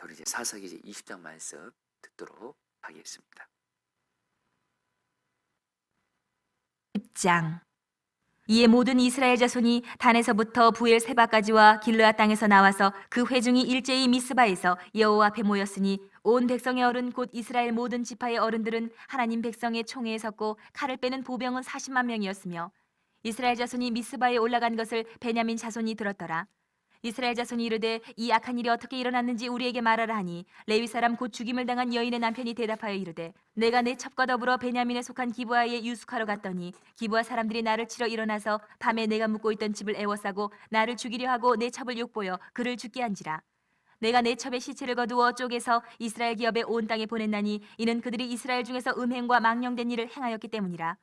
우리 이제 사사기 이제 20장 말씀 듣도록 하겠습니다. 10장. 이에 모든 이스라엘 자손이 단에서부터 부엘세바까지와 길르앗 땅에서 나와서 그 회중이 일제히 미스바에서 여호와 앞에 모였으니 온 백성의 어른 곧 이스라엘 모든 지파의 어른들은 하나님 백성의 총회에 섰고 칼을 빼는 보병은 40만 명이었으며 이스라엘 자손이 미스바에 올라간 것을 베냐민 자손이 들었더라. 이스라엘 자손이 이르되 이 악한 일이 어떻게 일어났는지 우리에게 말하라 하니 레위 사람 곧 죽임을 당한 여인의 남편이 대답하여 이르되 내가 내 첩과 더불어 베냐민에 속한 기브아에 유숙하러 갔더니 기브아 사람들이 나를 치러 일어나서 밤에 내가 묵고 있던 집을 애워싸고 나를 죽이려 하고 내 첩을 욕보여 그를 죽게 한지라. 내가 내 첩의 시체를 거두어 쪼개서 이스라엘 기업의 온 땅에 보냈나니 이는 그들이 이스라엘 중에서 음행과 망령된 일을 행하였기 때문이라.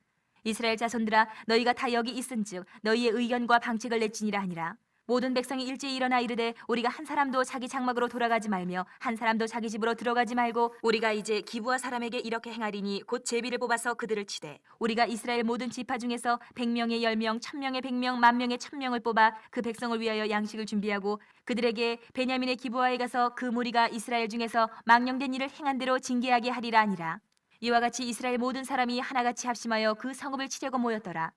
이스라엘 자손들아 너희가 다 여기 있은즉 너희의 의견과 방책을 내지니라 하니라. 모든 백성이 일제히 일어나 이르되 우리가 한 사람도 자기 장막으로 돌아가지 말며 한 사람도 자기 집으로 들어가지 말고 우리가 이제 기브아 사람에게 이렇게 행하리니 곧 제비를 뽑아서 그들을 치되 우리가 이스라엘 모든 지파 중에서 100명의 10명, 1000명의 100명, 10,000명의 1000명을 뽑아 그 백성을 위하여 양식을 준비하고 그들에게 베냐민의 기브아에 가서 그 무리가 이스라엘 중에서 망령된 일을 행한 대로 징계하게 하리라 하니라. 이와 같이 이스라엘 모든 사람이 하나같이 합심하여 그 성읍을 치려고 모였더라.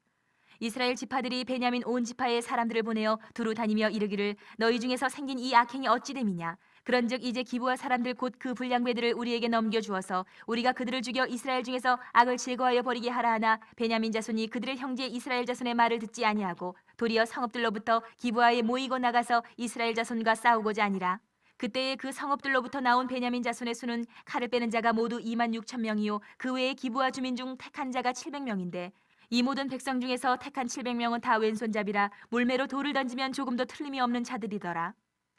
이스라엘 지파들이 베냐민 온 지파의 사람들을 보내어 두루 다니며 이르기를 너희 중에서 생긴 이 악행이 어찌 됨이냐. 그런즉 이제 기브아 사람들 곧 그 불량배들을 우리에게 넘겨주어서 우리가 그들을 죽여 이스라엘 중에서 악을 제거하여 버리게 하라 하나 베냐민 자손이 그들의 형제 이스라엘 자손의 말을 듣지 아니하고 도리어 성읍들로부터 기브아에 모이고 나가서 이스라엘 자손과 싸우고자 하니라. 그때에 그 성읍들로부터 나온 베냐민 자손의 수는 칼을 빼는 자가 모두 26,000명이요 그 외에 기브아 주민 중 택한 자가 700명인데 이 모든 백성 중에서 택한 700명은 다 왼손잡이라 물매로 돌을 던지면 조금도 틀림이 없는 자들이더라.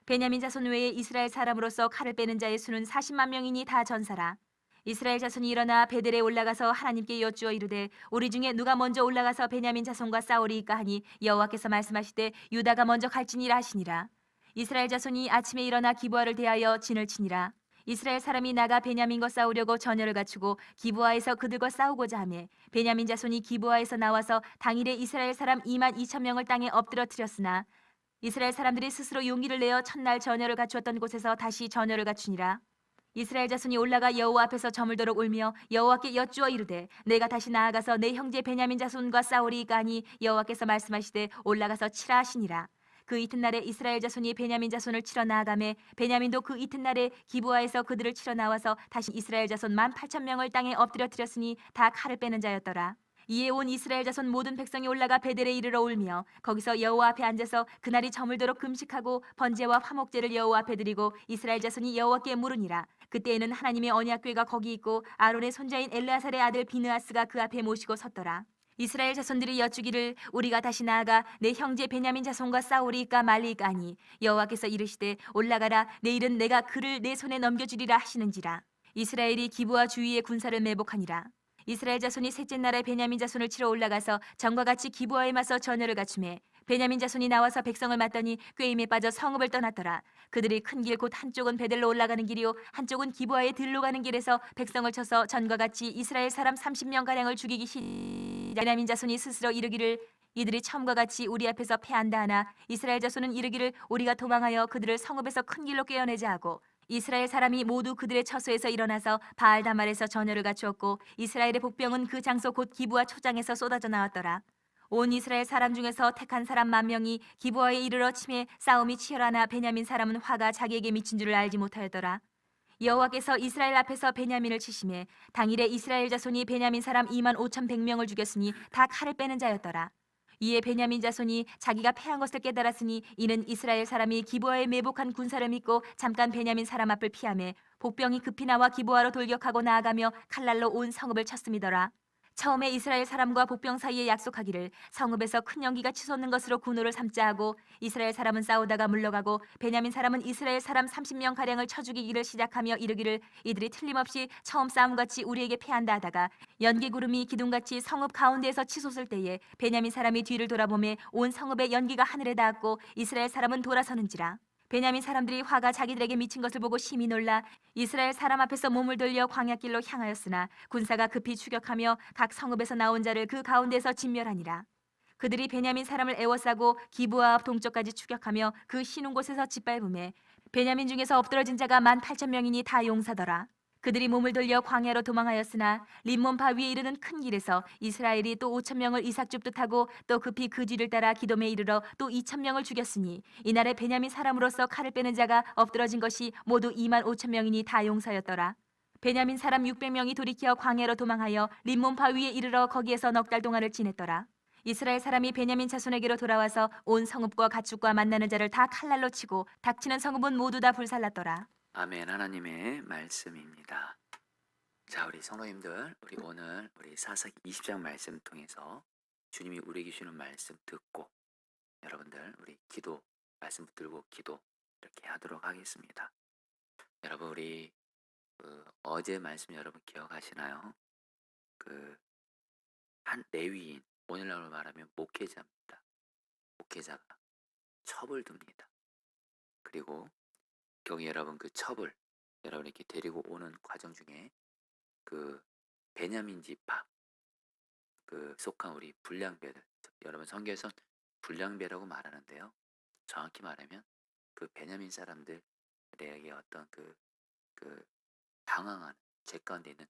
베냐민 자손 외에 이스라엘 사람으로서 칼을 빼는 자의 수는 40만 명이니 다 전사라. 이스라엘 자손이 일어나 베델에 올라가서 하나님께 여쭈어 이르되 우리 중에 누가 먼저 올라가서 베냐민 자손과 싸우리이까 하니 여호와께서 말씀하시되 유다가 먼저 갈지니라 하시니라. 이스라엘 자손이 아침에 일어나 기브아를 대하여 진을 치니라. 이스라엘 사람이 나가 베냐민과 싸우려고 전열을 갖추고 기브아에서 그들과 싸우고자 하매 베냐민 자손이 기브아에서 나와서 당일에 이스라엘 사람 22,000명을 땅에 엎드러뜨렸으나 이스라엘 사람들이 스스로 용기를 내어 첫날 전열을 갖추었던 곳에서 다시 전열을 갖추니라. 이스라엘 자손이 올라가 여호와 앞에서 저물도록 울며 여호와께 여쭈어 이르되 내가 다시 나아가서 내 형제 베냐민 자손과 싸우리이까 하니 여호와께서 말씀하시되 올라가서 치라 하시니라. 그 이튿날에 이스라엘 자손이 베냐민 자손을 치러 나아가매 베냐민도 그 이튿날에 기브아에서 그들을 치러 나와서 다시 이스라엘 자손 18,000명을 땅에 엎드려뜨렸으니 다 칼을 빼는 자였더라. 이에 온 이스라엘 자손 모든 백성이 올라가 베델에 이르러 울며 거기서 여호와 앞에 앉아서 그날이 저물도록 금식하고 번제와 화목제를 여호와 앞에 드리고 이스라엘 자손이 여호와께 물으니라. 그때에는 하나님의 언약궤가 거기 있고 아론의 손자인 엘르아살의 아들 비느하스가 그 앞에 모시고 섰더라. 이스라엘 자손들이 여쭈기를 우리가 다시 나아가 내 형제 베냐민 자손과 싸우리이까 말리이까 하니 여호와께서 이르시되 올라가라 내일은 내가 그를 내 손에 넘겨주리라 하시는지라. 이스라엘이 기브아 주위의 군사를 매복하니라. 이스라엘 자손이 셋째 날에 베냐민 자손을 치러 올라가서 전과 같이 기브아에 맞서 전열을 갖추매 베냐민 자손이 나와서 백성을 맞더니 꾀임에 빠져 성읍을 떠났더라. 그들이 큰 길 곧 한쪽은 베델로 올라가는 길이요 한쪽은 기브아의 들로 가는 길에서 백성을 쳐서 전과 같이 이스라엘 사람 30명 가량을 죽이기 시작. 베냐민 자손이 스스로 이르기를 이들이 처음과 같이 우리 앞에서 패한다 하나 이스라엘 자손은 이르기를 우리가 도망하여 그들을 성읍에서 큰 길로 꿰어내자 하고 이스라엘 사람이 모두 그들의 처소에서 일어나서 바알다말에서 전열을 갖추었고 이스라엘의 복병은 그 장소 곧 기브아 초장에서 쏟아져 나왔더라. 온 이스라엘 사람 중에서 택한 사람 10,000명이 기브아에 이르러 치매 싸움이 치열하나 베냐민 사람은 화가 자기에게 미친 줄을 알지 못하였더라. 여호와께서 이스라엘 앞에서 베냐민을 치심에 당일에 이스라엘 자손이 베냐민 사람 25,100명을 죽였으니 다 칼을 빼는 자였더라. 이에 베냐민 자손이 자기가 패한 것을 깨달았으니 이는 이스라엘 사람이 기브아에 매복한 군사를 믿고 잠깐 베냐민 사람 앞을 피하매 복병이 급히 나와 기브아로 돌격하고 나아가며 칼날로 온 성읍을 쳤음이더라. 처음에 이스라엘 사람과 복병 사이에 약속하기를 성읍에서 큰 연기가 치솟는 것으로 군호를 삼자 하고 이스라엘 사람은 싸우다가 물러가고 베냐민 사람은 이스라엘 사람 30명 가량을 쳐 죽이기를 시작하며 이르기를 이들이 틀림없이 처음 싸움같이 우리에게 패한다 하다가 연기 구름이 기둥같이 성읍 가운데에서 치솟을 때에 베냐민 사람이 뒤를 돌아보매 온 성읍의 연기가 하늘에 닿았고 이스라엘 사람은 돌아서는지라. 베냐민 사람들이 화가 자기들에게 미친 것을 보고 심히 놀라 이스라엘 사람 앞에서 몸을 돌려 광야길로 향하였으나 군사가 급히 추격하며 각 성읍에서 나온 자를 그 가운데서 진멸하니라. 그들이 베냐민 사람을 애워싸고 기브아 앞 동쪽까지 추격하며 그 쉬는 곳에서 짓밟음에 베냐민 중에서 엎드러진 자가 18,000명이니 다 용사더라. 그들이 몸을 돌려 광야로 도망하였으나 림몬 바위에 이르는 큰 길에서 이스라엘이 또 5,000명을 이삭 줍듯하고 또 급히 그 뒤를 따라 기돔에 이르러 또 2,000명을 죽였으니 이날에 베냐민 사람으로서 칼을 빼는 자가 엎드러진 것이 모두 25,000명이니 다 용사였더라. 베냐민 사람 600명이 돌이켜 광야로 도망하여 림몬 바위에 이르러 거기에서 넉 달 동안을 지냈더라. 이스라엘 사람이 베냐민 자손에게로 돌아와서 온 성읍과 가축과 만나는 자를 다 칼날로 치고 닥치는 성읍은 모두 다 불살랐더라. 아멘. 하나님의 말씀입니다. 자, 우리 성도님들, 우리 오늘 우리 사사기 20장 말씀 통해서 주님이 우리에게 주는 말씀 듣고 여러분들 우리 기도 말씀 붙들고 기도 이렇게 하도록 하겠습니다. 여러분 우리 어제 말씀 여러분 기억하시나요? 한 레위인, 오늘날로 말하면 목회자입니다. 목회자가 첩을 둡니다. 그리고 거기 여러분 그 첩을 여러분 이렇게 데리고 오는 과정 중에 그 베냐민 지파 속한 우리 불량배들, 여러분 성경에선 불량배라고 말하는데요. 정확히 말하면 그 베냐민 사람들에게 어떤 그 방황하는 죄 가운데 있는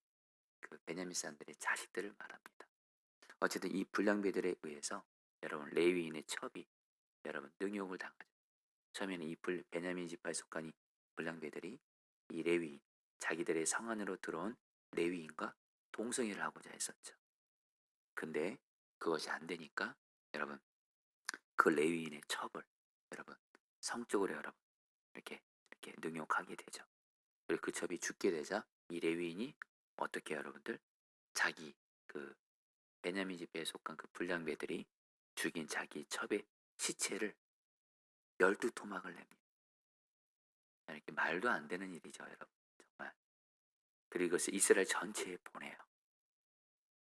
그 베냐민 사람들의 자식들을 말합니다. 어쨌든 이 불량배들에 의해서 여러분 레위인의 첩이 여러분 능욕을 당하죠. 처음에는 이 베냐민 지파에 속한 이 불량배들이 이 레위인, 자기들의 성 안으로 들어온 레위인과 동성애를 하고자 했었죠. 근데 그것이 안 되니까 여러분 그 레위인의 첩을 여러분 성적으로 여러분 이렇게 능욕하게 되죠. 그리고 그 첩이 죽게 되자 이 레위인이 어떻게 여러분들 자기 그 베냐민 지파에 속한 그 불량배들이 죽인 자기 첩의 시체를 12토막을 냅니다. 이렇게 말도 안 되는 일이죠, 여러분. 정말. 그리고 그것을 이스라엘 전체에 보내요.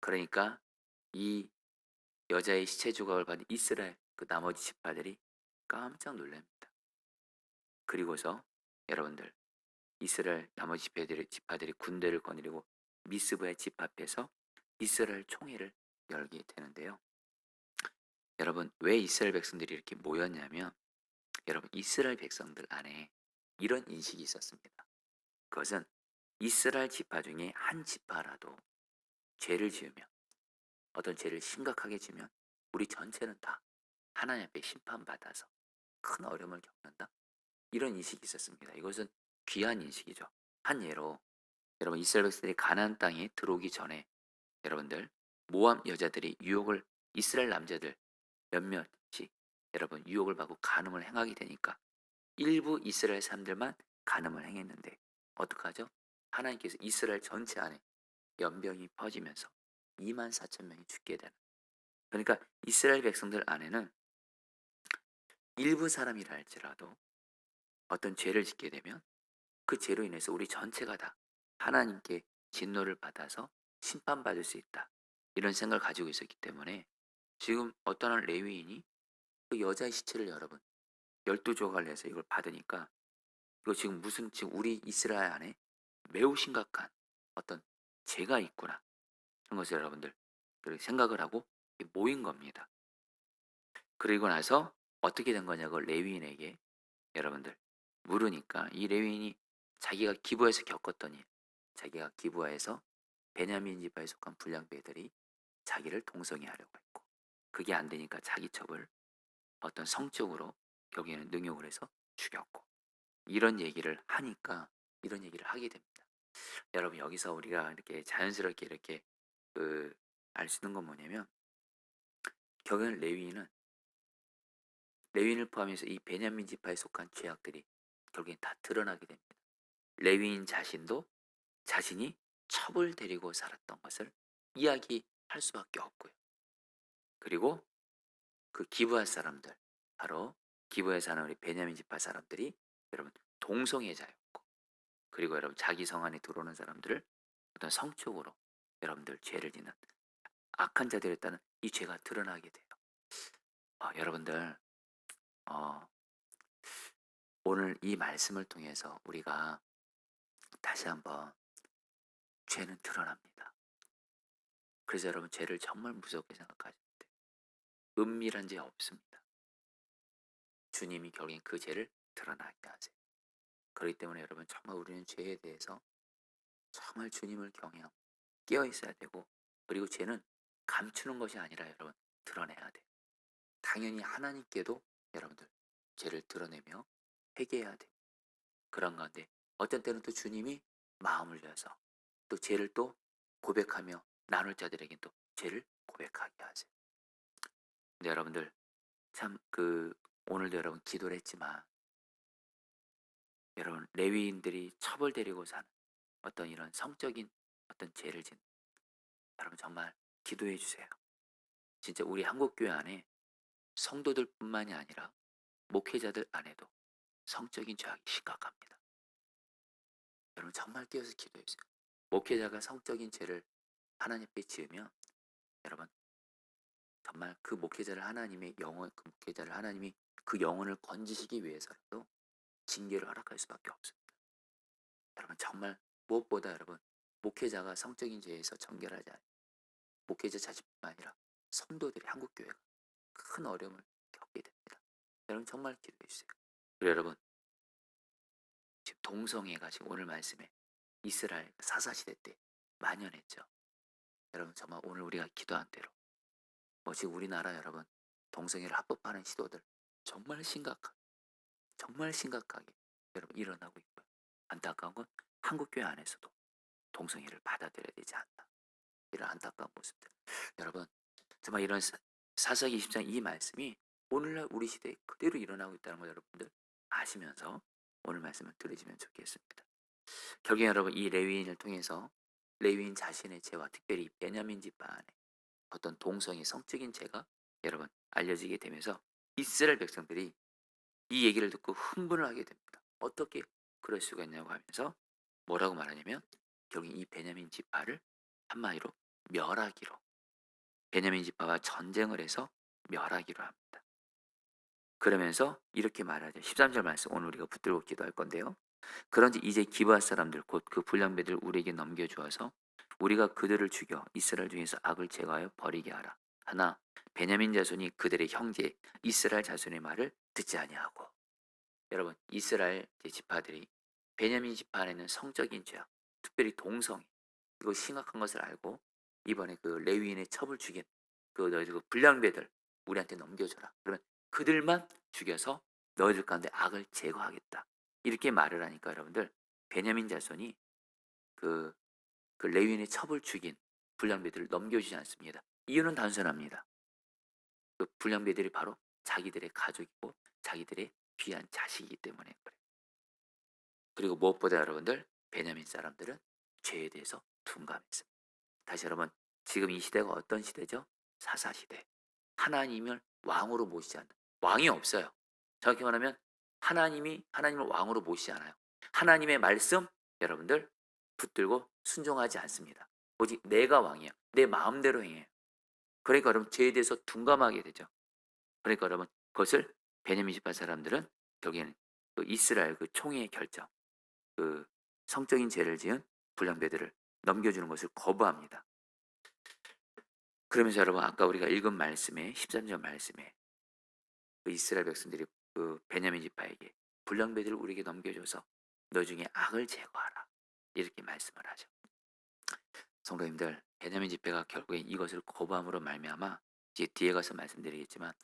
그러니까 이 여자의 시체 조각을 받은 이스라엘 그 나머지 지파들이 깜짝 놀랍니다. 그리고서 여러분들 이스라엘 나머지 지파들이 군대를 거느리고 미스바의 집 앞에서 이스라엘 총회를 열게 되는데요. 여러분 왜 이스라엘 백성들이 이렇게 모였냐면 여러분 이스라엘 백성들 안에 이런 인식이 있었습니다. 그것은 이스라엘 지파 중에 한 지파라도 죄를 지으면 어떤 죄를 심각하게 지면 우리 전체는 다 하나님 앞에 심판받아서 큰 어려움을 겪는다. 이런 인식이 있었습니다. 이것은 귀한 인식이죠. 한 예로 여러분 이스라엘 백성들이 가나안 땅에 들어오기 전에 여러분들 모압 여자들이 유혹을 이스라엘 남자들 몇몇이 여러분 유혹을 받고 간음을 행하게 되니까 일부 이스라엘 사람들만 간음을 행했는데 어떡하죠? 하나님께서 이스라엘 전체 안에 연병이 퍼지면서 24,000명이 죽게 되는. 그러니까 이스라엘 백성들 안에는 일부 사람이라 할지라도 어떤 죄를 짓게 되면 그 죄로 인해서 우리 전체가 다 하나님께 진노를 받아서 심판받을 수 있다. 이런 생각을 가지고 있었기 때문에 지금 어떤 한 레위인이 그 여자의 시체를 여러분 12조각을 내서 이걸 받으니까 이거 지금 우리 이스라엘 안에 매우 심각한 어떤 죄가 있구나. 그런 것을 여러분들 그렇게 생각을 하고 모인 겁니다. 그리고 나서 어떻게 된 거냐고 레위인에게 여러분들 물으니까 이 레위인이 자기가 기부해서 겪었던 일, 자기가 기부해서 베냐민 지파에 속한 불량배들이 자기를 동성애하려고 했고 그게 안 되니까 자기 첩을 어떤 성적으로 여기에는 능욕을 해서 죽였고 이런 얘기를 하니까 이런 얘기를 하게 됩니다. 여러분 여기서 우리가 이렇게 자연스럽게 이렇게 알 수 있는 건 뭐냐면 결국엔 레위인을 포함해서 이 베냐민 지파에 속한 죄악들이 결국엔 다 드러나게 됩니다. 레위인 자신도 자신이 첩을 데리고 살았던 것을 이야기할 수밖에 없고요. 그리고 그 기부할 사람들, 바로 기부에 사는 우리 베냐민 지파 사람들이 여러분 동성애자였고, 그리고 여러분 자기 성 안에 들어오는 사람들을 어떤 성적으로 여러분들 죄를 짓는 악한 자들이었다는 이 죄가 드러나게 돼요. 여러분들 오늘 이 말씀을 통해서 우리가 다시 한번 죄는 드러납니다. 그래서 여러분 죄를 정말 무섭게 생각하셔야 돼요. 은밀한 죄 없습니다. 주님이 결국엔 그 죄를 드러나게 하세요. 그렇기 때문에 여러분 정말 우리는 죄에 대해서 정말 주님을 경외하고 깨어 있어야 되고, 그리고 죄는 감추는 것이 아니라 여러분 드러내야 돼요. 당연히 하나님께도 여러분들 죄를 드러내며 회개해야 돼요. 그런 가운데 어떤 때는 또 주님이 마음을 여서 또 죄를 또 고백하며 나눌 자들에겐 또 죄를 고백하게 하세요. 근데 여러분들 참 오늘도 여러분 기도를 했지만, 여러분 레위인들이 처벌되려고 사는 어떤 이런 성적인 어떤 죄를 짓는, 여러분 정말 기도해 주세요. 진짜 우리 한국교회 안에 성도들뿐만이 아니라 목회자들 안에도 성적인 죄악이 심각합니다. 여러분 정말 깨어서 기도해 주세요. 목회자가 성적인 죄를 하나님께 지으면 여러분 정말 그 목회자를 하나님의 영혼, 그 목회자를 하나님이 그 영혼을 건지시기 위해서라도 징계를 허락할 수밖에 없습니다. 여러분 정말 무엇보다 여러분 목회자가 성적인 죄에서 정결하지 않은 목회자 자신뿐만 아니라 성도들이 한국교회가 큰 어려움을 겪게 됩니다. 여러분 정말 기도해 주세요. 그리고 여러분 지금 동성애가 지금 오늘 말씀에 이스라엘 사사시대 때 만연했죠. 여러분 정말 오늘 우리가 기도한 대로 지금 우리나라 여러분 동성애를 합법화하는 시도들 정말 심각하게 여러분 일어나고 있고요. 안타까운 건 한국교회 안에서도 동성애를 받아들여야 되지 않나, 이런 안타까운 모습들. 여러분 정말 이런 사사기 20장 이 말씀이 오늘날 우리 시대에 그대로 일어나고 있다는 걸 여러분들 아시면서 오늘 말씀을 들으시면 좋겠습니다. 결국 여러분 이 레위인을 통해서 레위인 자신의 죄와 특별히 베냐민 지파 안에 어떤 동성애 성적인 죄가 여러분 알려지게 되면서 이스라엘 백성들이 이 얘기를 듣고 흥분을 하게 됩니다. 어떻게 그럴 수가 있냐고 하면서 뭐라고 말하냐면 결국 이 베냐민 지파를 한마디로 멸하기로, 베냐민 지파와 전쟁을 해서 멸하기로 합니다. 그러면서 이렇게 말하죠. 13절 말씀 오늘 우리가 붙들고 기도할 건데요. 그런즉 이제 기브아 사람들 곧 그 불량배들 우리에게 넘겨주어서 우리가 그들을 죽여 이스라엘 중에서 악을 제거하여 버리게 하라. 하나 베냐민 자손이 그들의 형제 이스라엘 자손의 말을 듣지 아니하고. 여러분 이스라엘 지파들이 베냐민 지파 안에는 성적인 죄악, 특별히 동성애, 이거 심각한 것을 알고 이번에 그 레위인의 첩을 죽인 너희들 그 불량배들 우리한테 넘겨줘라. 그러면 그들만 죽여서 너희들 가운데 악을 제거하겠다. 이렇게 말을 하니까 여러분들 베냐민 자손이 그 레위인의 첩을 죽인 불량배들을 넘겨주지 않습니다. 이유는 단순합니다. 그 불량배들이 바로 자기들의 가족이고 자기들의 귀한 자식이기 때문에 그래요. 그리고 무엇보다 여러분들 베냐민 사람들은 죄에 대해서 둔감했습니다. 다시 여러분 지금 이 시대가 어떤 시대죠? 사사시대. 하나님을 왕으로 모시지 않는, 왕이 없어요. 정확히 말하면 하나님을 왕으로 모시지 않아요. 하나님의 말씀 여러분들 붙들고 순종하지 않습니다. 오직 내가 왕이야. 내 마음대로 행해요. 그러니까 여러분 죄에 대해서 둔감하게 되죠. 그러니까 여러분 그것을 베냐민 지파 사람들은 결국에는 그 이스라엘 그 총회의 결정, 그 성적인 죄를 지은 불량배들을 넘겨주는 것을 거부합니다. 그러면서 여러분 아까 우리가 읽은 말씀에 13절 말씀에 그 이스라엘 백성들이 그 베냐민 지파에게 불량배들을 우리에게 넘겨줘서 너 중에 악을 제거하라 이렇게 말씀을 하죠. 성도님들 베냐민 지파가 결국에 이것을 거부함으로 말미암아 이제 뒤에 가서 말씀드리겠지만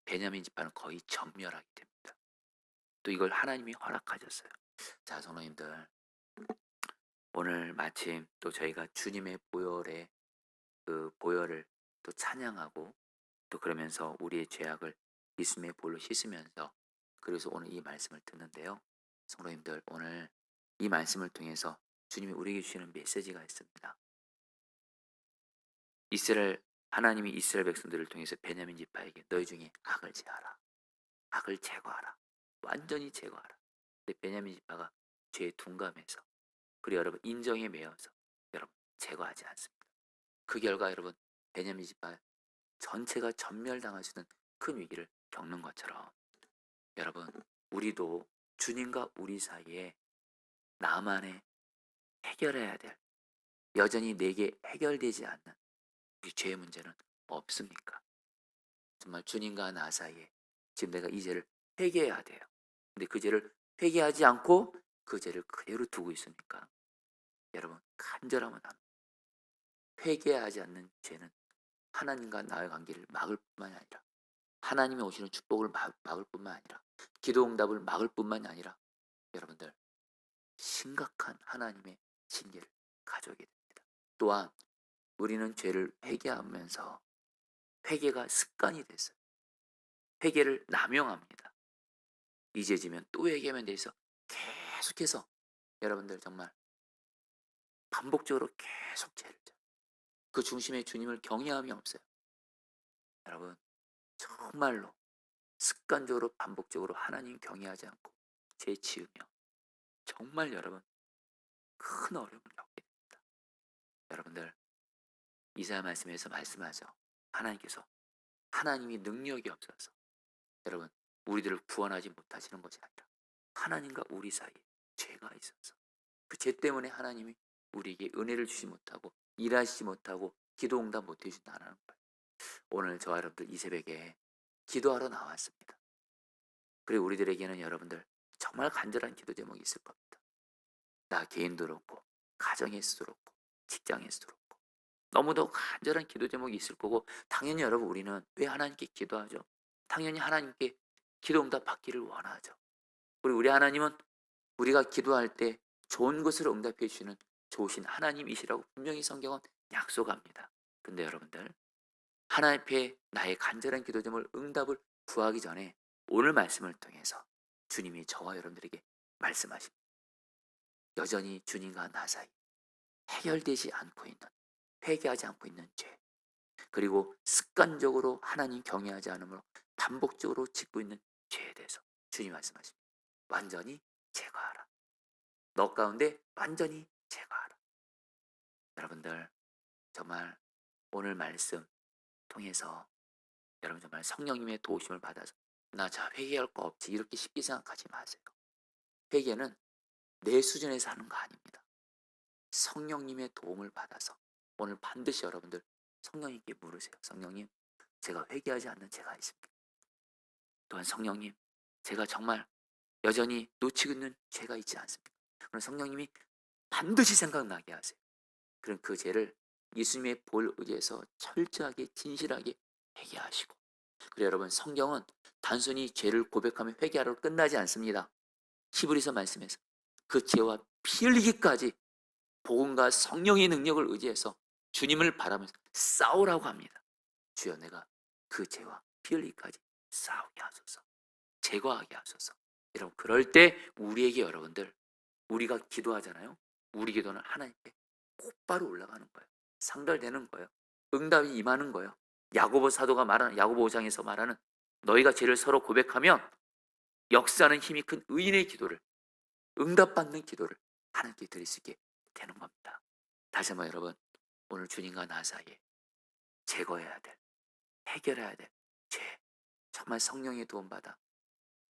베냐민 지파는 거의 전멸하게 됩니다. 또 이걸 하나님이 허락하셨어요. 자 성도님들 오늘 마침 또 저희가 주님의 보혈의 그 보혈을 또 찬양하고 또 그러면서 우리의 죄악을 예수님의 볼로 씻으면서 그래서 오늘 이 말씀을 듣는데요. 성도님들 오늘 이 말씀을 통해서 주님이 우리에게 주시는 메시지가 있습니다. 하나님이 이스라엘 백성들을 통해서 베냐민 지파에게 너희 중에 악을 제하라. 악을 제거하라. 완전히 제거하라. 근데 베냐민 지파가 죄에 둔감해서 그리고 여러분 인정에 매여서 여러분 제거하지 않습니다. 그 결과 여러분 베냐민 지파 전체가 전멸당할 수 있는 큰 위기를 겪는 것처럼 여러분 우리도 주님과 우리 사이에 나만의 해결해야 될 여전히 내게 해결되지 않는 우리 죄의 문제는 없습니까? 정말 주님과 나 사이에 지금 내가 이 죄를 회개해야 돼요. 근데 그 죄를 회개하지 않고 그 죄를 그대로 두고 있습니까? 여러분 간절하면 합니다. 회개하지 않는 죄는 하나님과 나의 관계를 막을 뿐만이 아니라 하나님이 오시는 축복을 막을 뿐만 아니라 기도 응답을 막을 뿐만이 아니라 여러분들 심각한 하나님의 징계를 가져오게 됩니다. 또한 우리는 죄를 회개하면서 회개가 습관이 됐어요. 회개를 남용합니다. 잊어지면 또 회개하면 돼 있어 계속해서 여러분들 정말 반복적으로 계속 죄를 져요. 그 중심에 주님을 경외함이 없어요. 여러분 정말로 습관적으로 반복적으로 하나님 경외하지 않고 죄 지으며 정말 여러분 큰 어려움을 겪게 됩니다. 여러분들 이사야 말씀에서 말씀하죠. 하나님께서 하나님이 능력이 없어서 여러분 우리들을 구원하지 못하시는 것이 아니라 하나님과 우리 사이에 죄가 있어서 그 죄 때문에 하나님이 우리에게 은혜를 주지 못하고 일하시지 못하고 기도 응답 못 해주신다는 거예요. 오늘 저와 여러분들 이 새벽에 기도하러 나왔습니다. 그리고 우리들에게는 여러분들 정말 간절한 기도 제목이 있을 겁니다. 나 개인도 그렇고 가정에서도 그렇고 직장에서도 그렇고 너무도 간절한 기도 제목이 있을 거고 당연히 여러분 우리는 왜 하나님께 기도하죠? 당연히 하나님께 기도 응답 받기를 원하죠. 그리고 우리 하나님은 우리가 기도할 때 좋은 것을 응답해 주시는 좋으신 하나님이시라고 분명히 성경은 약속합니다. 근데 여러분들 하나님 앞에 나의 간절한 기도 제목을 응답을 구하기 전에 오늘 말씀을 통해서 주님이 저와 여러분들에게 말씀하십니다. 여전히 주님과 나 사이 해결되지 않고 있는 회개하지 않고 있는 죄 그리고 습관적으로 하나님 경외하지 않으므로 반복적으로 짓고 있는 죄에 대해서 주님 말씀하십니다. 완전히 제거하라. 너 가운데 완전히 제거하라. 여러분들 정말 오늘 말씀 통해서 여러분 정말 성령님의 도우심을 받아서 나 자 회개할 거 없지 이렇게 쉽게 생각하지 마세요. 회개는 내 수준에서 하는 거 아닙니다. 성령님의 도움을 받아서 오늘 반드시 여러분들 성령님께 물으세요. 성령님 제가 회개하지 않는 죄가 있습니다. 또한 성령님 제가 정말 여전히 놓치고 있는 죄가 있지 않습니까? 그럼 성령님이 반드시 생각나게 하세요. 그럼 그 죄를 예수님의 볼 의지에서 철저하게 진실하게 회개하시고 그래요 여러분 성경은 단순히 죄를 고백하며 회개하러 끝나지 않습니다. 히브리서 말씀에서 그 죄와 피 흘리기까지 복음과 성령의 능력을 의지해서 주님을 바라면서 싸우라고 합니다. 주여 내가 그 죄와 피 흘리기까지 싸우게 하소서 제거하게 하소서. 여러분 그럴 때 우리에게 여러분들 우리가 기도하잖아요. 우리 기도는 하나님께 곧바로 올라가는 거예요. 상달되는 거예요. 응답이 임하는 거예요. 야고보 사도가 말하는 야고보 5장에서 말하는 너희가 죄를 서로 고백하면 역사하는 힘이 큰 의인의 기도를 응답받는 기도를 하나님께 드릴 수 있게 되는 겁니다. 다시 한번 여러분 오늘 주님과 나 사이에 제거해야 될 해결해야 될 죄 정말 성령의 도움받아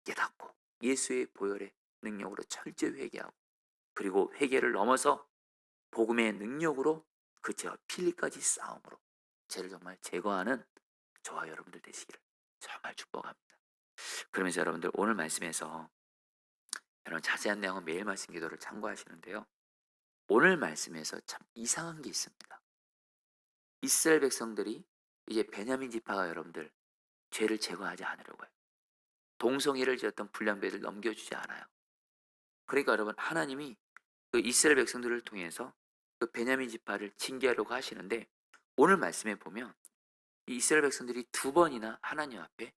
깨닫고 예수의 보혈의 능력으로 철저히 회개하고 그리고 회개를 넘어서 복음의 능력으로 그 죄와 필리까지 싸움으로 죄를 정말 제거하는 저와 여러분들 되시기를 정말 축복합니다. 그러면서 여러분들 오늘 말씀에서 여러분 자세한 내용은 매일 말씀 기도를 참고하시는데요. 오늘 말씀에서 참 이상한 게 있습니다. 이스라엘 백성들이 이제 베냐민 지파가 여러분들 죄를 제거하지 않으려고 해요. 동성애를 지었던 불량배를 넘겨주지 않아요. 그러니까 여러분 하나님이 그 이스라엘 백성들을 통해서 그 베냐민 지파를 징계하려고 하시는데 오늘 말씀에 보면 이 이스라엘 백성들이 두 번이나 하나님 앞에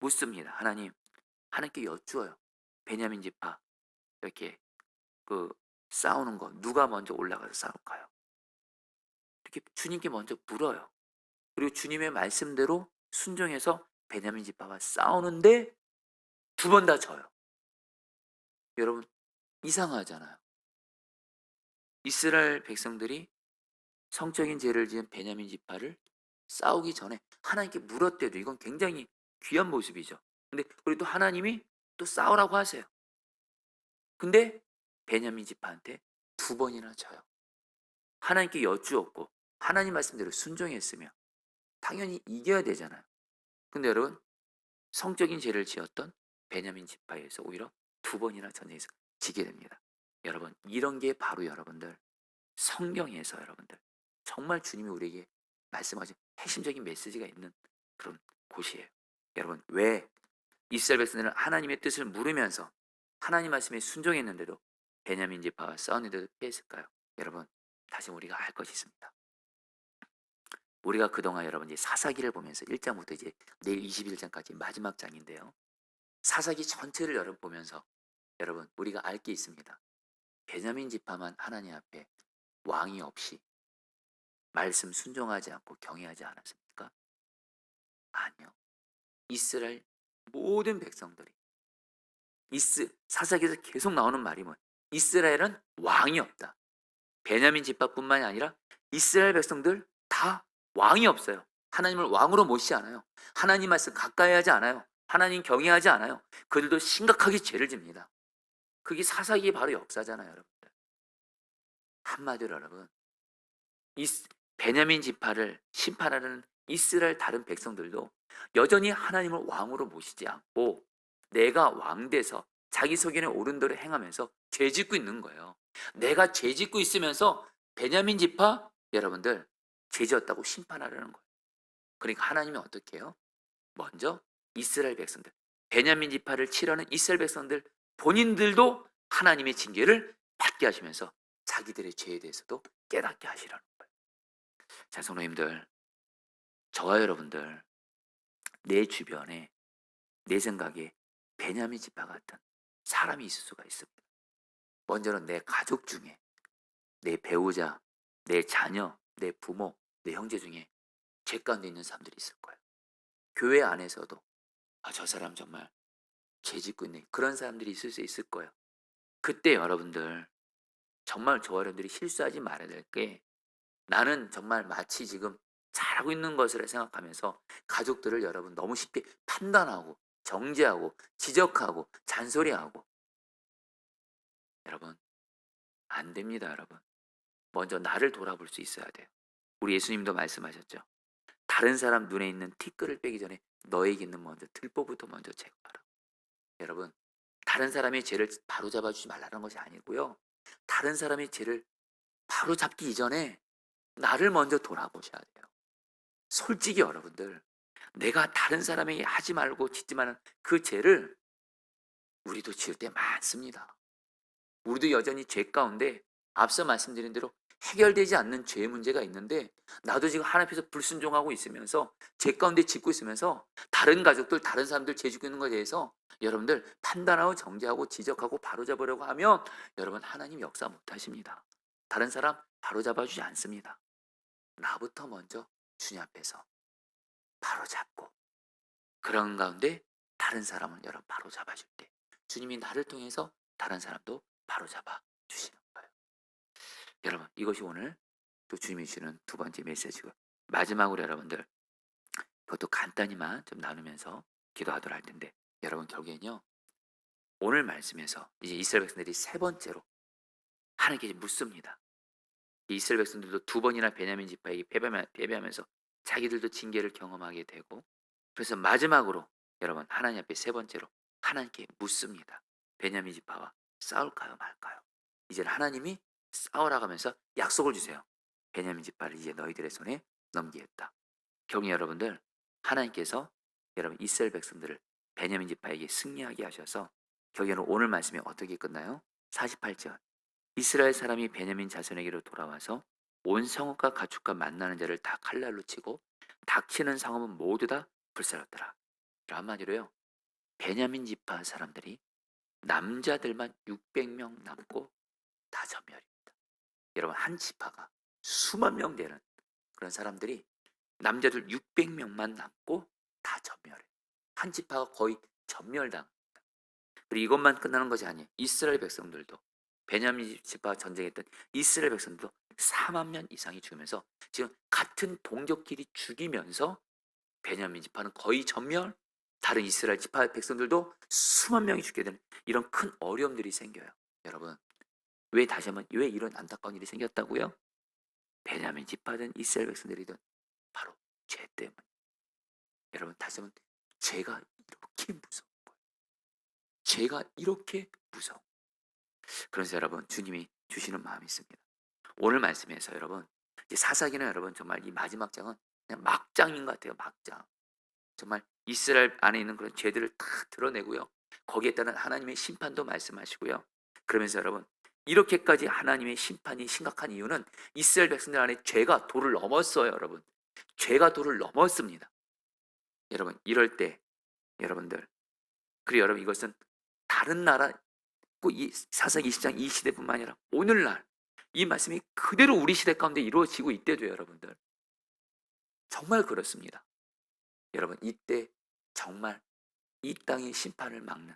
묻습니다. 하나님께 여쭈어요. 베냐민 지파 이렇게 그 싸우는 거 누가 먼저 올라가서 싸울까요? 이렇게 주님께 먼저 물어요. 그리고 주님의 말씀대로 순종해서 베냐민 지파와 싸우는데 두 번 다 져요. 여러분 이상하잖아요. 이스라엘 백성들이 성적인 죄를 지은 베냐민 지파를 싸우기 전에 하나님께 물었대도 이건 굉장히 귀한 모습이죠. 근데 그리고 또 하나님이 또 싸우라고 하세요. 근데 베냐민 지파한테 두 번이나 져요. 하나님께 여쭈었고 하나님 말씀대로 순종했으며 당연히 이겨야 되잖아요. 근데 여러분 성적인 죄를 지었던 베냐민 지파에서 오히려 두 번이나 전쟁에서 지게 됩니다. 여러분 이런 게 바로 여러분들 성경에서 여러분들 정말 주님이 우리에게 말씀하신 핵심적인 메시지가 있는 그런 곳이에요. 여러분 왜 이스라엘 백성들은 하나님의 뜻을 물으면서 하나님 말씀에 순종했는데도 베냐민 지파와 싸우는데도 피했을까요? 여러분 다시 우리가 알 것이 있습니다. 우리가 그동안 여러분 이제 사사기를 보면서 1장부터 이제 내일 21장까지 마지막 장인데요. 사사기 전체를 여러분 보면서 여러분 우리가 알 게 있습니다. 베냐민 지파만 하나님 앞에 왕이 없이 말씀 순종하지 않고 경외하지 않았습니까? 아니요. 이스라엘 모든 백성들이 사사기에서 계속 나오는 말이 뭐예요? 이스라엘은 왕이 없다. 베냐민 지파뿐만이 아니라 이스라엘 백성들 다 왕이 없어요. 하나님을 왕으로 모시지 않아요. 하나님 말씀 가까이 하지 않아요. 하나님 경외하지 않아요. 그들도 심각하게 죄를 집니다. 그게 사사기의 바로 역사잖아요, 여러분들. 한마디로 여러분, 베냐민 지파를 심판하는 이스라엘 다른 백성들도 여전히 하나님을 왕으로 모시지 않고 내가 왕 돼서 자기 소견에 옳은 대로 행하면서 죄 짓고 있는 거예요. 내가 죄 짓고 있으면서 베냐민 지파 여러분들 죄 지었다고 심판하려는 거예요. 그러니까 하나님이 어떻게 해요? 먼저 이스라엘 백성들, 베냐민 지파를 치려는 이스라엘 백성들 본인들도 하나님의 징계를 받게 하시면서 자기들의 죄에 대해서도 깨닫게 하시라는 거예요. 자, 성도님들, 저와 여러분들 내 주변에 내 생각에 베냐민 지파 같은 사람이 있을 수가 있습니다. 먼저는 내 가족 중에 내 배우자, 내 자녀, 내 부모, 내 형제 중에 죄 가운데 있는 사람들이 있을 거예요. 교회 안에서도 저 사람 정말 죄 짓고 있네. 그런 사람들이 있을 수 있을 거예요. 그때 여러분들 정말 저와 여러분들이 실수하지 말아야 될 게 나는 정말 마치 지금 잘하고 있는 것을 생각하면서 가족들을 여러분 너무 쉽게 판단하고 정죄하고 지적하고 잔소리하고 여러분 안 됩니다, 여러분. 먼저 나를 돌아볼 수 있어야 돼요. 우리 예수님도 말씀하셨죠. 다른 사람 눈에 있는 티끌을 빼기 전에 너에게 있는 먼저 들보부터 먼저 제거하라. 여러분 다른 사람의 죄를 바로잡아 주지 말라는 것이 아니고요. 다른 사람의 죄를 바로잡기 이전에 나를 먼저 돌아보셔야 돼요. 솔직히 여러분들 내가 다른 사람에게 하지 말고 짓지 마는 그 죄를 우리도 지을 때 많습니다. 우리도 여전히 죄 가운데 앞서 말씀드린 대로 해결되지 않는 죄의 문제가 있는데 나도 지금 하나님 앞에서 불순종하고 있으면서 죄 가운데 짓고 있으면서 다른 가족들, 다른 사람들 죄 짓고 있는 것에 대해서 여러분들 판단하고 정죄하고 지적하고 바로잡으려고 하면 여러분 하나님 역사 못하십니다. 다른 사람 바로잡아주지 않습니다. 나부터 먼저 주님 앞에서 바로잡고 그런 가운데 다른 사람을 여러분 바로잡아줄 때 주님이 나를 통해서 다른 사람도 바로잡아 주시는 거예요. 여러분 이것이 오늘 또 주님이 주시는 두 번째 메시지고 마지막으로 여러분들 그것도 간단히만 좀 나누면서 기도하도록 할 텐데 여러분 결국엔요 오늘 말씀에서 이제 이스라엘 백성들이 세 번째로 하나님께 묻습니다. 이 이스라엘 백성들도 두 번이나 베냐민 지파에게 패배하면서 자기들도 징계를 경험하게 되고 그래서 마지막으로 여러분 하나님 앞에 세 번째로 하나님께 묻습니다. 베냐민 지파와 싸울까요 말까요? 이제 하나님이 싸우라고 하면서 약속을 주세요. 베냐민 지파를 이제 너희들의 손에 넘기겠다. 경희 여러분들 하나님께서 여러분 이스라엘 백성들을 베냐민 지파에게 승리하게 하셔서 결국에는 오늘 말씀이 어떻게 끝나요? 48절 이스라엘 사람이 베냐민 자손에게로 돌아와서 온 성읍과 가축과 만나는 자를 다 칼날로 치고 닥치는 성읍은 모두 다 불살랐더라. 한마디로요. 베냐민 지파 사람들이 남자들만 600명 남고 다 전멸입니다. 여러분 한 지파가 수만 명 되는 그런 사람들이 남자들 600명만 남고 다 전멸해. 한 지파가 거의 전멸당합니다. 그리고 이것만 끝나는 것이 아니에요. 이스라엘 백성들도 베냐민 지파 전쟁했던 이스라엘 백성들도 4만 명 이상이 죽으면서 지금 같은 동족끼리 죽이면서 베냐민 지파는 거의 전멸, 다른 이스라엘 지파 백성들도 수만 명이 죽게 되는 이런 큰 어려움들이 생겨요. 여러분 왜 다시 한번 왜 이런 안타까운 일이 생겼다고요? 베냐민 지파든 이스라엘 백성들이든 바로 죄 때문. 여러분 다시 한번 죄가 이렇게 무서운 거예요. 죄가 이렇게 무서워. 그래서 여러분 주님이 주시는 마음이 있습니다. 오늘 말씀에서 여러분 이제 사사기는 여러분 정말 이 마지막 장은 그냥 막장인 것 같아요. 막장. 정말 이스라엘 안에 있는 그런 죄들을 다 드러내고요. 거기에 따른 하나님의 심판도 말씀하시고요. 그러면서 여러분 이렇게까지 하나님의 심판이 심각한 이유는 이스라엘 백성들 안에 죄가 도를 넘었어요. 여러분 죄가 도를 넘었습니다. 여러분 이럴 때 여러분들 그리고 여러분 이것은 다른 나라 꼭 이 사사기 20장 이 시대뿐만 아니라 오늘날 이 말씀이 그대로 우리 시대 가운데 이루어지고 있대도 여러분들 정말 그렇습니다. 여러분 이때 정말 이 땅의 심판을 막는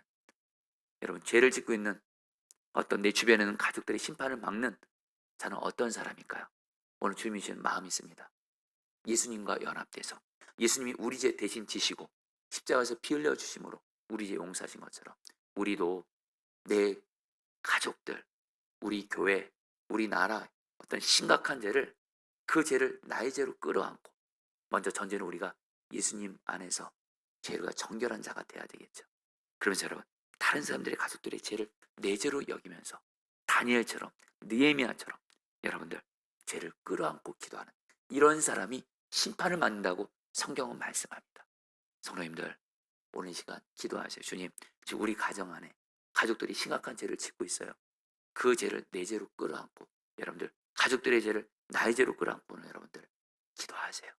여러분 죄를 짓고 있는 어떤 내 주변에 있는 가족들의 심판을 막는 자는 어떤 사람일까요? 오늘 주님이 주신 마음이 있습니다. 예수님과 연합돼서 예수님이 우리 죄 대신 지시고 십자가에서 피 흘려 주심으로 우리 죄 용서하신 것처럼 우리도 내 가족들, 우리 교회, 우리 나라 어떤 심각한 죄를 그 죄를 나의 죄로 끌어안고 먼저 전제는 우리가 예수님 안에서 죄가 정결한 자가 돼야 되겠죠. 그러면서 여러분 다른 사람들의 가족들의 죄를 내 죄로 여기면서 다니엘처럼 느헤미야처럼 여러분들 죄를 끌어안고 기도하는 이런 사람이 심판을 받는다고 성경은 말씀합니다. 성도님들 오늘 이 시간 기도하세요. 주님 지금 우리 가정 안에 가족들이 심각한 죄를 짓고 있어요. 그 죄를 내 죄로 끌어안고 여러분들 가족들의 죄를 나의 죄로 끌어안고는 여러분들 기도하세요.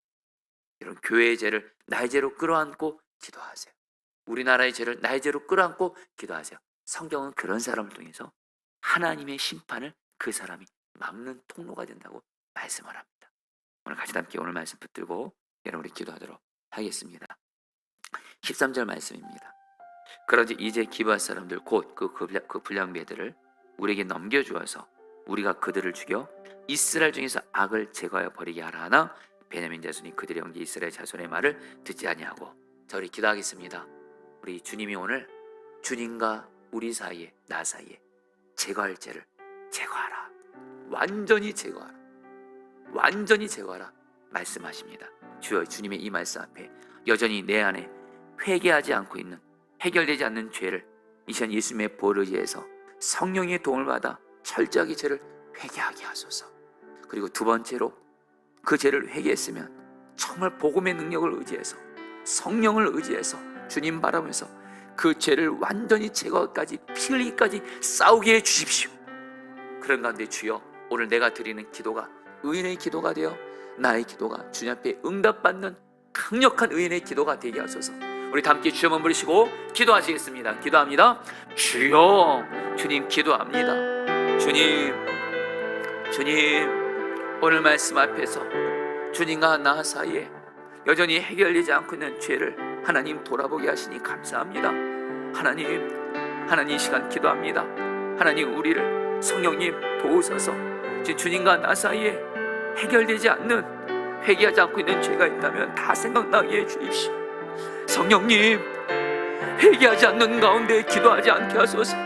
여러분 교회의 죄를 나의 죄로 끌어안고 기도하세요. 우리나라의 죄를 나의 죄로 끌어안고 기도하세요. 성경은 그런 사람을 통해서 하나님의 심판을 그 사람이 막는 통로가 된다고 말씀을 합니다. 오늘 같이 함께 오늘 말씀 붙들고 여러분 우리 기도하도록 하겠습니다. 13절 말씀입니다. 그런지 이제 기브아 사람들 곧 그 불량배들을 우리에게 넘겨주어서 우리가 그들을 죽여 이스라엘 중에서 악을 제거하여 버리게 하라 하나 베냐민 자손이 그들의 형제 이스라엘 자손의 말을 듣지 아니하고. 자 우리 기도하겠습니다. 우리 주님이 오늘 주님과 우리 사이에 나 사이에 제거할 죄를 제거하라, 완전히 제거하라, 완전히 제거하라 말씀하십니다. 주여 주님의 이 말씀 앞에 여전히 내 안에 회개하지 않고 있는 해결되지 않는 죄를 이 시간 예수님의 보혈을 의지해서 성령의 도움을 받아 철저하게 죄를 회개하게 하소서. 그리고 두 번째로 그 죄를 회개했으면 정말 복음의 능력을 의지해서 성령을 의지해서 주님 바라보면서 그 죄를 완전히 제거까지 피 흘리기까지 싸우게 해주십시오. 그런 가운데 주여 오늘 내가 드리는 기도가 의인의 기도가 되어 나의 기도가 주님 앞에 응답받는 강력한 의인의 기도가 되게 하소서. 우리 다 함께 주여 한번 부르시고 기도하시겠습니다. 기도합니다. 주여 주님 기도합니다. 주님 오늘 말씀 앞에서 주님과 나 사이에 여전히 해결되지 않고 있는 죄를 하나님 돌아보게 하시니 감사합니다. 하나님 이 시간 기도합니다. 하나님 우리를 성령님 도우소서. 주님과 나 사이에 해결되지 않는 회개하지 않고 있는 죄가 있다면 다 생각나게 해주십시오. 성령님 회개하지 않는 가운데 기도하지 않게 하소서.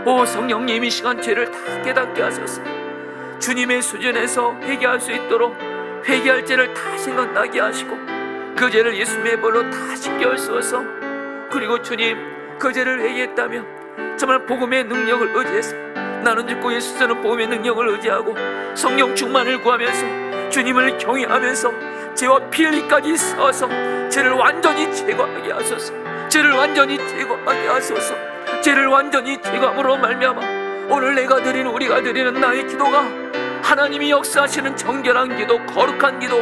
오 성령님 이 시간 죄를 다 깨닫게 하소서. 주님의 수준에서 회개할 수 있도록 회개할 죄를 다 생각나게 하시고 그 죄를 예수님의 볼로 다 씻겨주소서. 그리고 주님 그 죄를 회개했다면 정말 복음의 능력을 의지해서 나는 죽고 예수께서는 복음의 능력을 의지하고 성령 충만을 구하면서 주님을 경외하면서 죄와 피 흘리기까지 싸워서 죄를 완전히 제거하게 하소서. 죄를 완전히 제거하게 하소서. 죄를 완전히 제거함으로 말미암아 오늘 내가 드리는 우리가 드리는 나의 기도가 하나님이 역사하시는 정결한 기도, 거룩한 기도,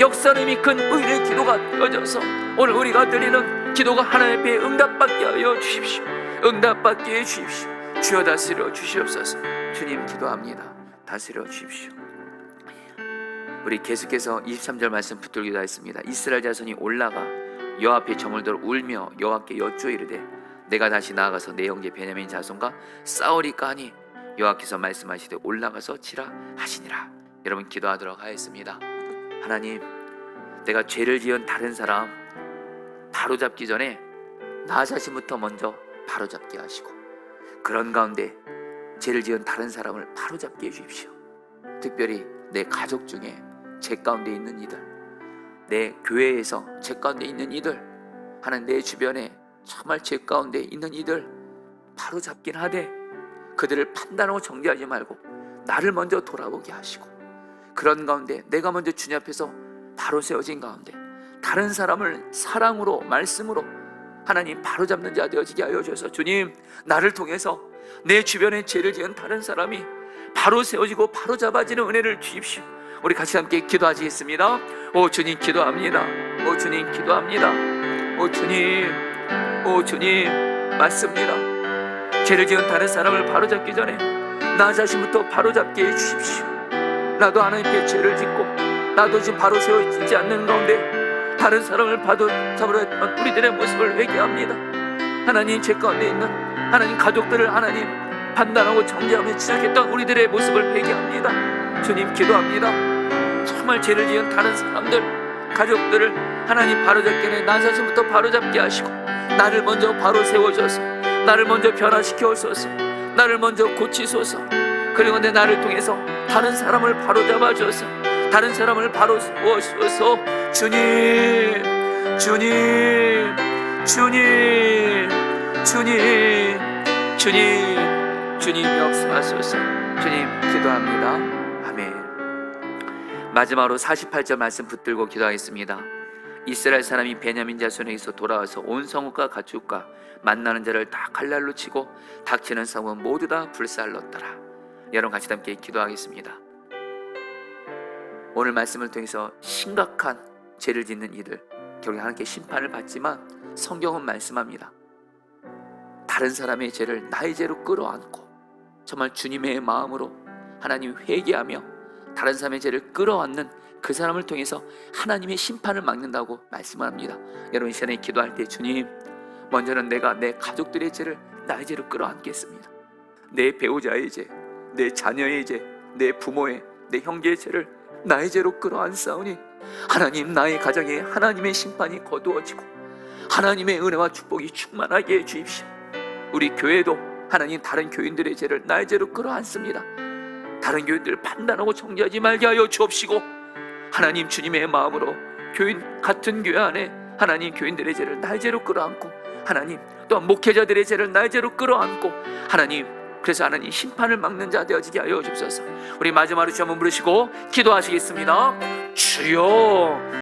역사님이 큰 의인의 기도가 되어져서 오늘 우리가 드리는 기도가 하나님 앞에 응답받게 하여 주십시오. 응답받게 해 주십시오. 주여 다스려 주시옵소서. 주님 기도합니다. 다스려 주십시오. 우리 계속해서 23절 말씀 붙들기도 했습니다. 이스라엘 자손이 올라가 여호와 앞에 점을 들어 울며 여호와께 여쭈어 이르되 내가 다시 나아가서 내 형제 베냐민 자손과 싸우리까 하니 여호와께서 말씀하시되 올라가서 치라 하시니라. 여러분 기도하도록 하겠습니다. 하나님 내가 죄를 지은 다른 사람 바로잡기 전에 나 자신부터 먼저 바로잡게 하시고 그런 가운데 죄를 지은 다른 사람을 바로잡게 해주십시오. 특별히 내 가족 중에 죄 가운데 있는 이들, 내 교회에서 죄 가운데 있는 이들, 하나님 내 주변에 정말 죄 가운데 있는 이들 바로잡긴 하되 그들을 판단하고 정죄하지 말고 나를 먼저 돌아보게 하시고, 그런 가운데 내가 먼저 주님 앞에서 바로 세워진 가운데 다른 사람을 사랑으로, 말씀으로 하나님 바로잡는 자 되어지게 하여 주셔서, 주님, 나를 통해서 내 주변에 죄를 지은 다른 사람이 바로 세워지고 바로 잡아지는 은혜를 주십시오. 우리 같이 함께 기도하시겠습니다. 오 주님, 기도합니다. 오 주님, 기도합니다. 오 주님, 오 주님, 맞습니다. 죄를 지은 다른 사람을 바로잡기 전에 나 자신부터 바로잡게 해주십시오. 나도 하나님께 죄를 짓고 나도 지금 바로 세워지지 않는 가운데 다른 사람을 바로잡으려 했던 우리들의 모습을 회개합니다. 하나님, 죄 가운데 있는 하나님 가족들을 하나님 판단하고 정죄하며 시작했던 우리들의 모습을 회개합니다. 주님, 기도합니다. 정말 죄를 지은 다른 사람들, 가족들을 하나님 바로잡게 해 나 자신부터 바로잡게 하시고 나를 먼저 바로 세워줘서, 나를 먼저 변화시켜오소서, 나를 먼저 고치소서. 그리고 내 나를 통해서 다른 사람을 바로잡아줘서 다른 사람을 바로 세워주소서. 주님, 주님, 주님, 주님, 주님, 주님 역사하소서. 주님, 기도합니다. 아멘. 마지막으로 48절 말씀 붙들고 기도하겠습니다. 이스라엘 사람이 베냐민 자손에게서 돌아와서 온 성읍과 가축과 만나는 자를 다 칼날로 치고 닥치는 성은 모두 다 불살렀더라. 여러분 같이 함께 기도하겠습니다. 오늘 말씀을 통해서 심각한 죄를 짓는 이들 결국 하나님께 심판을 받지만, 성경은 말씀합니다. 다른 사람의 죄를 나의 죄로 끌어안고 정말 주님의 마음으로 하나님 회개하며 다른 사람의 죄를 끌어안는 그 사람을 통해서 하나님의 심판을 막는다고 말씀합니다. 여러분, 이 시간에 기도할 때, 주님, 먼저는 내가 내 가족들의 죄를 나의 죄로 끌어안겠습니다. 내 배우자의 죄, 내 자녀의 죄, 내 부모의, 내 형제의 죄를 나의 죄로 끌어안사오니 하나님, 나의 가정에 하나님의 심판이 거두어지고 하나님의 은혜와 축복이 충만하게 해 주십시오. 우리 교회도 하나님, 다른 교인들의 죄를 나의 죄로 끌어안습니다. 다른 교인들을 판단하고 정죄하지 말게 하여 주옵시고, 하나님, 주님의 마음으로 교인 같은 교회 안에 하나님 교인들의 죄를 나의 죄로 끌어안고, 하나님 또한 목회자들의 죄를 나의 죄로 끌어안고, 하나님, 그래서 하나님 심판을 막는 자 되어지게 하여 주옵소서. 우리 마지막으로 주 한번 부르시고 기도하시겠습니다. 주여